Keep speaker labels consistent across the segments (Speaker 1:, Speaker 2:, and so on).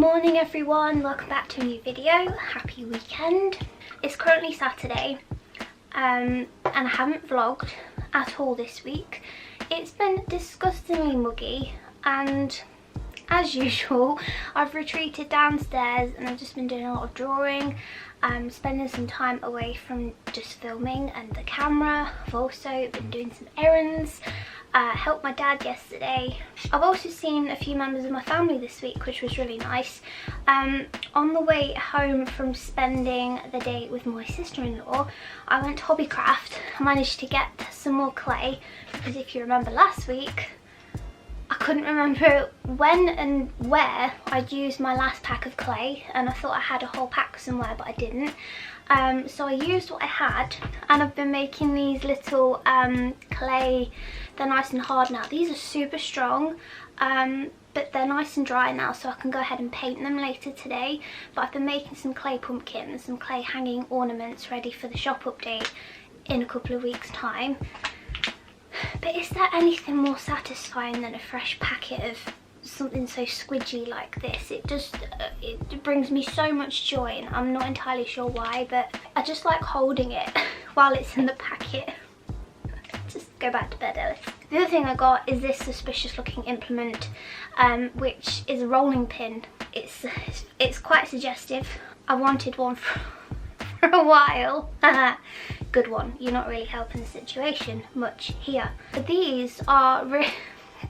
Speaker 1: Morning everyone, welcome back to a new video. Happy weekend. It's currently Saturday and I haven't vlogged at all this week. It's been disgustingly muggy and as usual I've retreated downstairs and I've just been doing a lot of drawing, spending some time away from just filming and the camera. I've also been doing some errands, helped my dad yesterday. I've also seen a few members of my family this week, which was really nice. On the way home from spending the day with my sister-in-law, I went to Hobbycraft. I managed to get some more clay because if you remember last week, I couldn't remember when and where I'd used my last pack of clay, and I thought I had a whole pack somewhere but I didn't. So I used what I had and I've been making these little clay. They're nice and hard now. These are super strong, but they're nice and dry now, so I can go ahead and paint them later today. But I've been making some clay pumpkins, some clay hanging ornaments ready for the shop update in a couple of weeks' time. But is there anything more satisfying than a fresh packet of something so squidgy like this? It just it brings me so much joy, and I'm not entirely sure why, but I just like holding it while it's in the packet. Just go back to bed, Ellis. The other thing I got is this suspicious looking implement, which is a rolling pin. It's quite suggestive. I wanted one for a while. Good one. You're not really helping the situation much here. But these are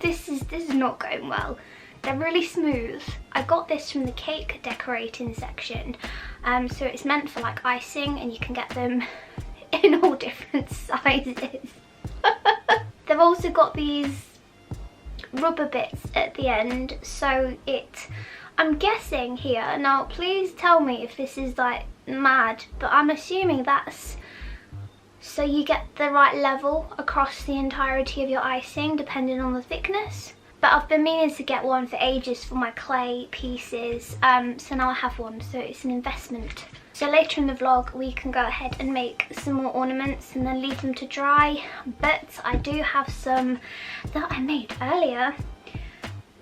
Speaker 1: this is not going well. They're really smooth. I got this from the cake decorating section, so it's meant for like icing, and you can get them in all different sizes. They've also got these rubber bits at the end, so I'm guessing here, now please tell me if this is like mad, but I'm assuming that's so you get the right level across the entirety of your icing depending on the thickness. But I've been meaning to get one for ages for my clay pieces, so now I have one, so it's an investment. So later in the vlog we can go ahead and make some more ornaments and then leave them to dry, but I do have some that I made earlier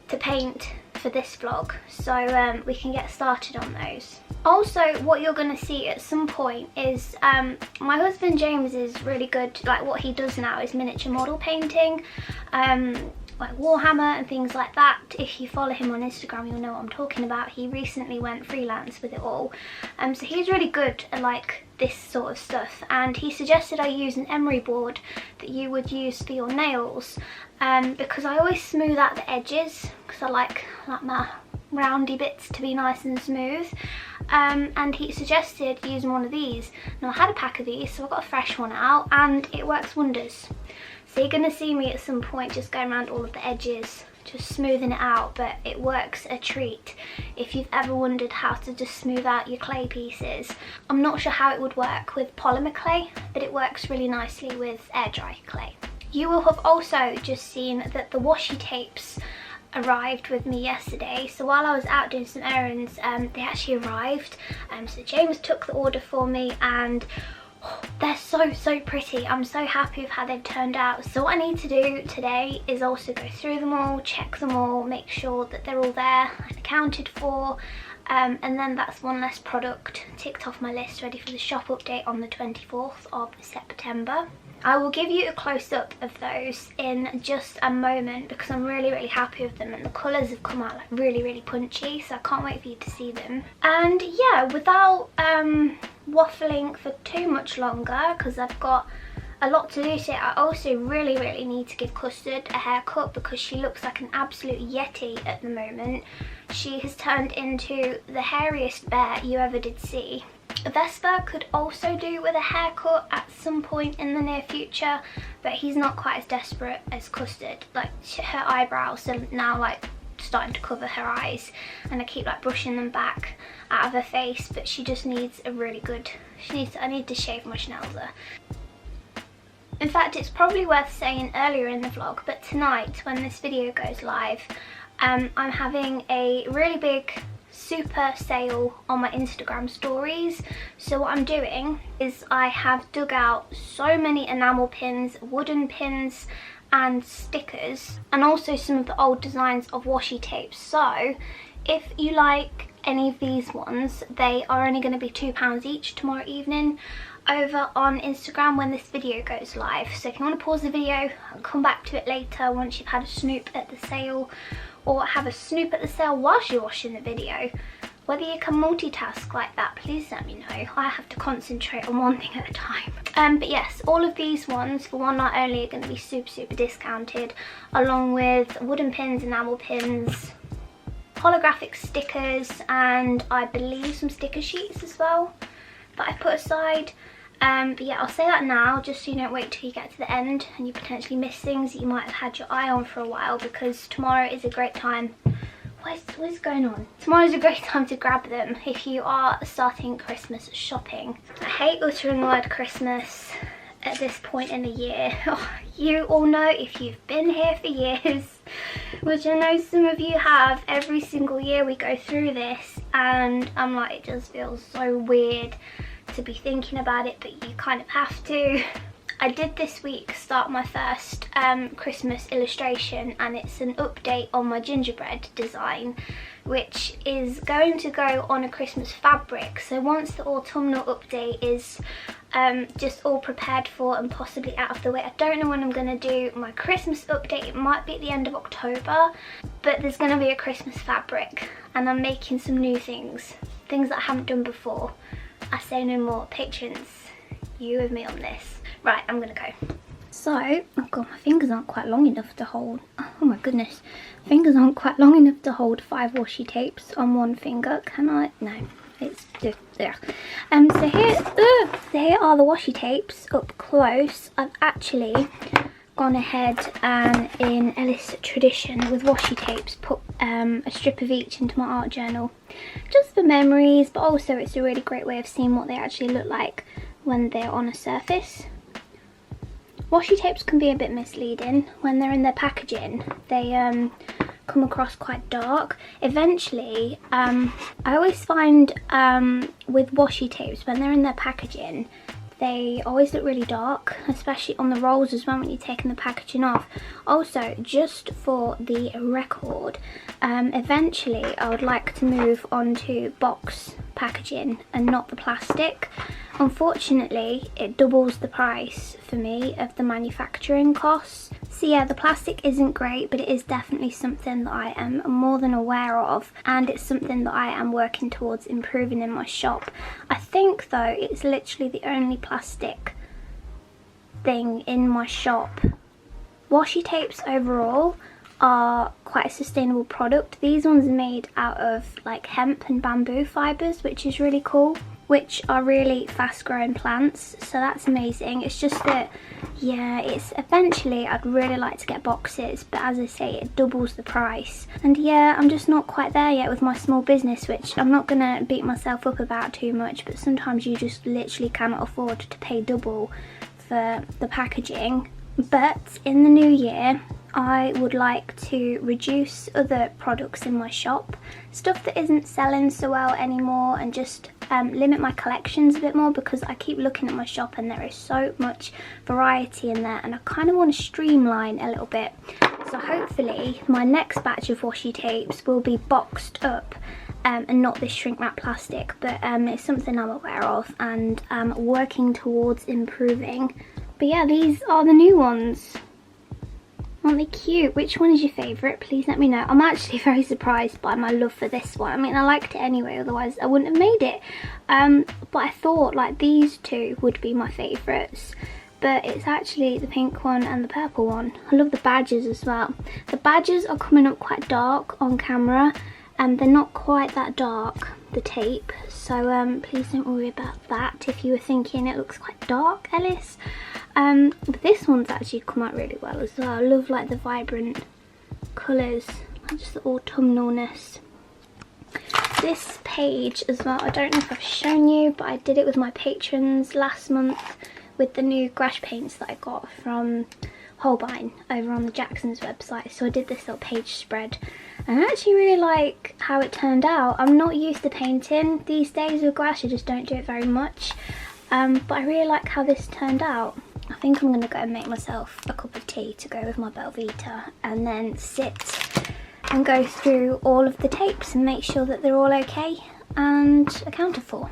Speaker 1: to paint for this vlog, so we can get started on those. Also, what you're going to see at some point is my husband James is really good. Like, what he does now is miniature model painting, like Warhammer and things like that. If you follow him on Instagram, you'll know what I'm talking about. He recently went freelance with it all, so he's really good at like this sort of stuff, and he suggested I use an emery board that you would use for your nails, because I always smooth out the edges because I like my roundy bits to be nice and smooth, and he suggested using one of these. Now I had a pack of these, so I got a fresh one out and it works wonders. So you're going to see me at some point just going around all of the edges, just smoothing it out, but it works a treat. If you've ever wondered how to just smooth out your clay pieces, I'm not sure how it would work with polymer clay, but it works really nicely with air dry clay. You will have also just seen that the washi tapes arrived with me yesterday. So while I was out doing some errands, they actually arrived. So James took the order for me, and they're so pretty. I'm so happy with how they've turned out. So what I need to do today is also go through them all, check them all, make sure that they're all there and accounted for, and then that's one less product ticked off my list, ready for the shop update on the 24th of September. I will give you a close-up of those in just a moment because I'm really happy with them, and the colours have come out like really punchy, so I can't wait for you to see them. And yeah, without waffling for too much longer, because I've got a lot to do today, I also really need to give Custard a haircut because she looks like an absolute yeti at the moment. She has turned into the hairiest bear you ever did see. Vesper could also do with a haircut at some point in the near future, but he's not quite as desperate as Custard. Like, her eyebrows are now like starting to cover her eyes, and I keep like brushing them back out of her face, but she just needs a really good, I need to shave my schnauzer. In fact, it's probably worth saying earlier in the vlog, but tonight when this video goes live, I'm having a really big super sale on my Instagram stories. So what I'm doing is I have dug out so many enamel pins, wooden pins and stickers, and also some of the old designs of washi tapes. So If you like any of these ones, they are only going to be £2 each tomorrow evening over on Instagram when this video goes live. So if you want to pause the video and come back to it later once you've had a snoop at the sale, or have a snoop at the sale whilst you're watching the video, whether you can multitask like that, please let me know. I have to concentrate on one thing at a time. But yes, all of these ones for one night only are going to be super discounted, along with wooden pins, enamel pins, holographic stickers, and I believe some sticker sheets as well that I put aside. But yeah, I'll say that now just so you don't wait till you get to the end and you potentially miss things that you might have had your eye on for a while, because tomorrow is a great time. What is going on? Tomorrow's a great time to grab them if you are starting Christmas shopping. I hate uttering the word Christmas at this point in the year. Oh, you all know, if you've been here for years, which I know some of you have, every single year we go through this, and I'm like, it just feels so weird to be thinking about it, but you kind of have to. I did this week start my first Christmas illustration, and it's an update on my gingerbread design, which is going to go on a Christmas fabric. So once the autumnal update is just all prepared for and possibly out of the way, I don't know when I'm going to do my Christmas update. It might be at the end of October, but there's going to be a Christmas fabric, and I'm making some new things that I haven't done before. I say no more. Patrons, you with me on this. Right, I'm gonna go. So, oh god, my fingers aren't quite long enough to hold, oh my goodness, fingers aren't quite long enough to hold 5 washi tapes on one finger. Can I? No, it's just there. So here are the washi tapes up close. I've actually gone ahead and, in Ellis tradition with washi tapes, put a strip of each into my art journal, just for memories, but also it's a really great way of seeing what they actually look like when they're on a surface. Washi tapes can be a bit misleading when they're in their packaging. They come across quite dark. Eventually, I always find with washi tapes, when they're in their packaging, they always look really dark, especially on the rolls as well when you're taking the packaging off. Also, just for the record, eventually I would like to move on to box packaging and not the plastic. Unfortunately, it doubles the price for me of the manufacturing costs. So yeah, the plastic isn't great, but it is definitely something that I am more than aware of, and it's something that I am working towards improving in my shop. I think though it's literally the only plastic thing in my shop. Washi tapes overall are quite a sustainable product. These ones are made out of like hemp and bamboo fibres, which is really cool, which are really fast growing plants, so that's amazing. It's just that, yeah, it's eventually I'd really like to get boxes, but as I say, it doubles the price. And yeah, I'm just not quite there yet with my small business, which I'm not gonna beat myself up about too much, but sometimes you just literally cannot afford to pay double for the packaging. But in the new year, I would like to reduce other products in my shop, stuff that isn't selling so well anymore, and just limit my collections a bit more, because I keep looking at my shop and there is so much variety in there, and I kind of want to streamline a little bit. So hopefully my next batch of washi tapes will be boxed up and not this shrink wrap plastic, but it's something I'm aware of and working towards improving. But yeah, these are the new ones. Aren't they cute? Which one is your favourite? Please let me know. I'm actually very surprised by my love for this one. I mean, I liked it anyway, otherwise I wouldn't have made it. But I thought like these two would be my favourites. But it's actually the pink one and the purple one. I love the badges as well. The badges are coming up quite dark on camera, and they're not quite that dark, the tape. So please don't worry about that if you were thinking it looks quite dark, Ellis. But this one's actually come out really well as well. I love like the vibrant colours, like just the autumnalness. This page as well, I don't know if I've shown you, but I did it with my patrons last month with the new gouache paints that I got from Holbein over on the Jackson's website. So I did this little page spread, and I actually really like how it turned out. I'm not used to painting these days with gouache, I just don't do it very much, but I really like how this turned out. I think I'm going to go and make myself a cup of tea to go with my Belvita, and then sit and go through all of the tapes and make sure that they're all okay and accounted for.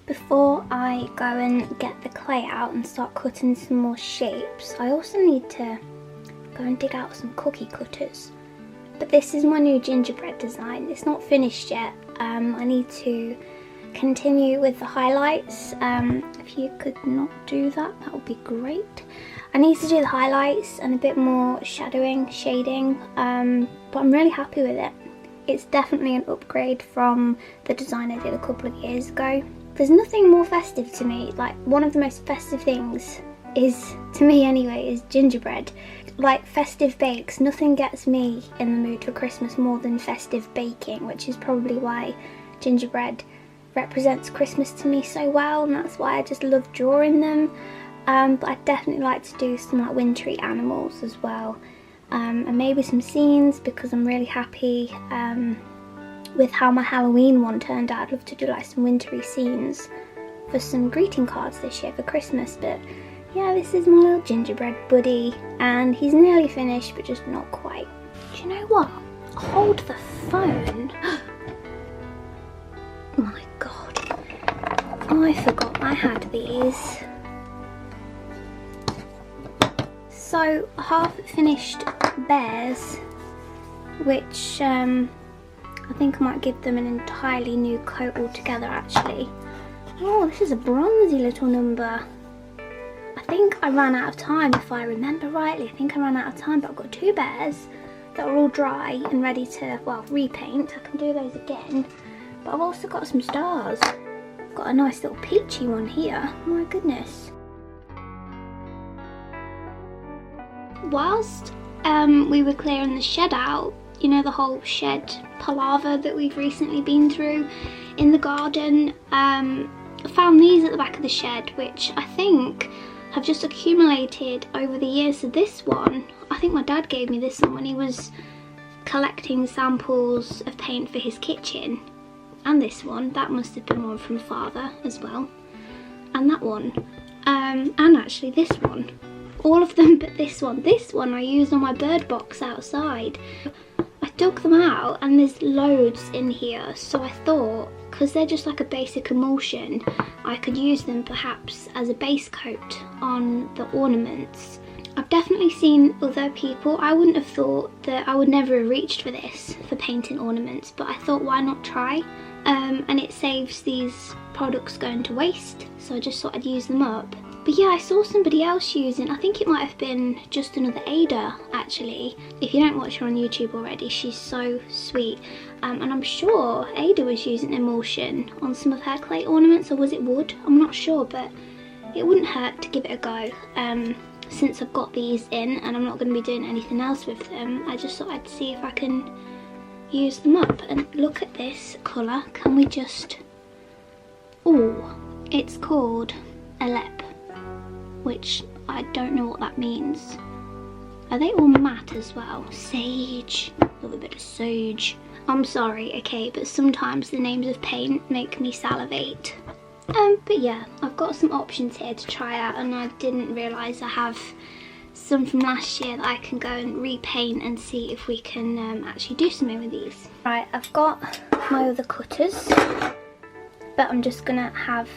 Speaker 1: Before I go and get the clay out and start cutting some more shapes, I also need to go and dig out some cookie cutters. But this is my new gingerbread design. It's not finished yet. I need to continue with the highlights. If you could not do that, that would be great. I need to do the highlights and a bit more shadowing, shading, but I'm really happy with it. It's definitely an upgrade from the design I did a couple of years ago. There's nothing more festive to me. Like, one of the most festive things is, to me anyway, is gingerbread. Like festive bakes, nothing gets me in the mood for Christmas more than festive baking, which is probably why gingerbread represents Christmas to me so well, and that's why I just love drawing them. But I'd definitely like to do some like wintry animals as well, and maybe some scenes, because I'm really happy with how my Halloween one turned out. I'd love to do like some wintry scenes for some greeting cards this year for Christmas. But yeah, this is my little gingerbread buddy, and he's nearly finished but just not quite. Do you know what? Hold the phone. Oh my god, I forgot I had these. So half finished bears, which I think I might give them an entirely new coat altogether actually. Oh, this is a bronzy little number. I think I ran out of time, if I remember rightly. I think I ran out of time, but I've got two bears that are all dry and ready to, well, repaint. I can do those again. But I've also got some stars. I've got a nice little peachy one here. Oh my goodness. Whilst we were clearing the shed out, you know, the whole shed palaver that we've recently been through in the garden, I found these at the back of the shed, which I think have just accumulated over the years. So this one, I think my dad gave me this one when he was collecting samples of paint for his kitchen. And this one, that must have been one from father as well. And that one, and actually this one. All of them but this one. This one I used on my bird box outside. I dug them out and there's loads in here, so I thought, because they're just like a basic emulsion, I could use them perhaps as a base coat on the ornaments. I've definitely seen other people. I wouldn't have thought that I would never have reached for this for painting ornaments, but I thought, why not try? and it saves these products going to waste, so I just thought I'd use them up. But yeah, I saw somebody else using, I think it might have been just another Ada actually. If you don't watch her on YouTube already, she's so sweet. And I'm sure Ada was using emulsion on some of her clay ornaments, or was it wood? I'm not sure, but it wouldn't hurt to give it a go. Since I've got these in and I'm not going to be doing anything else with them, I just thought I'd see if I can use them up. And look at this colour. Can we just... Oh, it's called Elep, which I don't know what that means. Are they all matte as well? Sage, a little bit of sage. I'm sorry, okay, but sometimes the names of paint make me salivate. But yeah, I've got some options here to try out, and I didn't realise I have some from last year that I can go and repaint and see if we can actually do something with these. Right, I've got my other cutters, but I'm just gonna have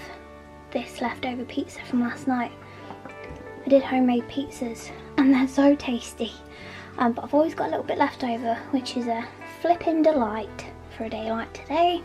Speaker 1: this leftover pizza from last night. I did homemade pizzas and they're so tasty, but I've always got a little bit left over, which is a flipping delight for a day like today.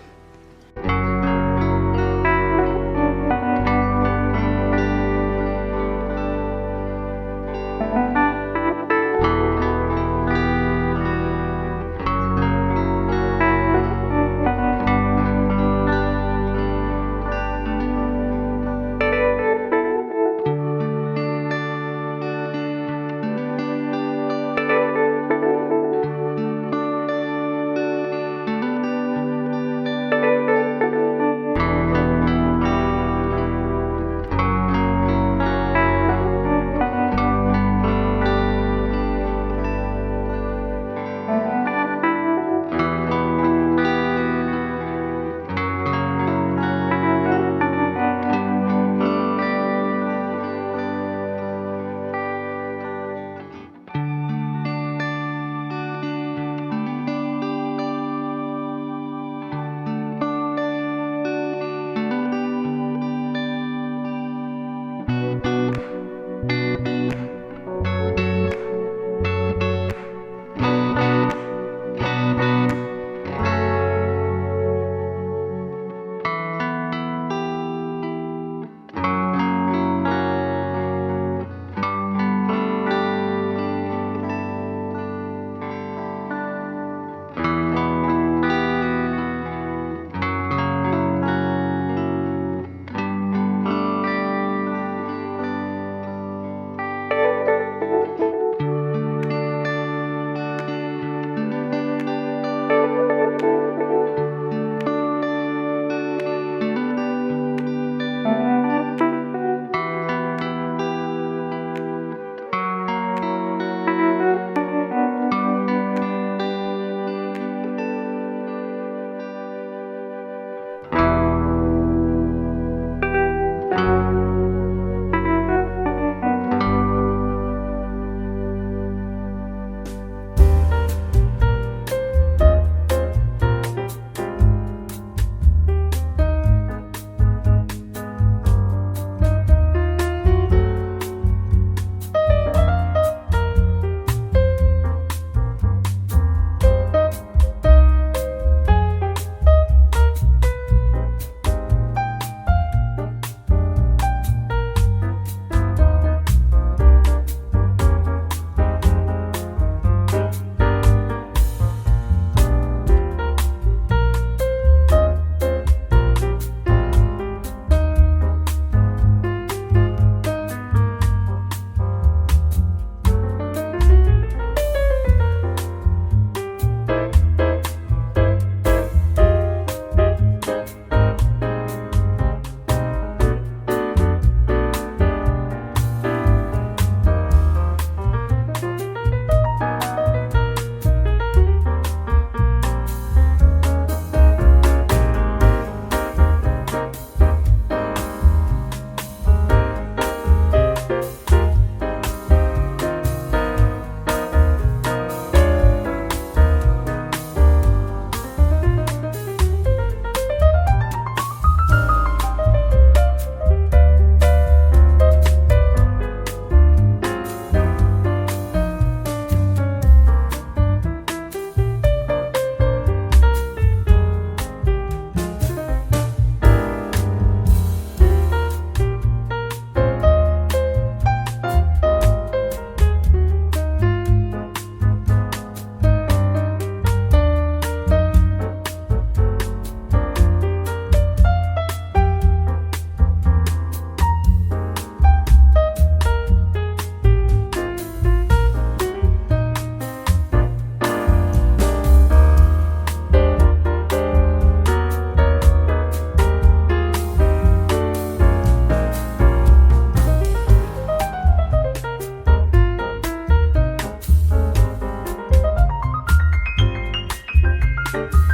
Speaker 1: bye.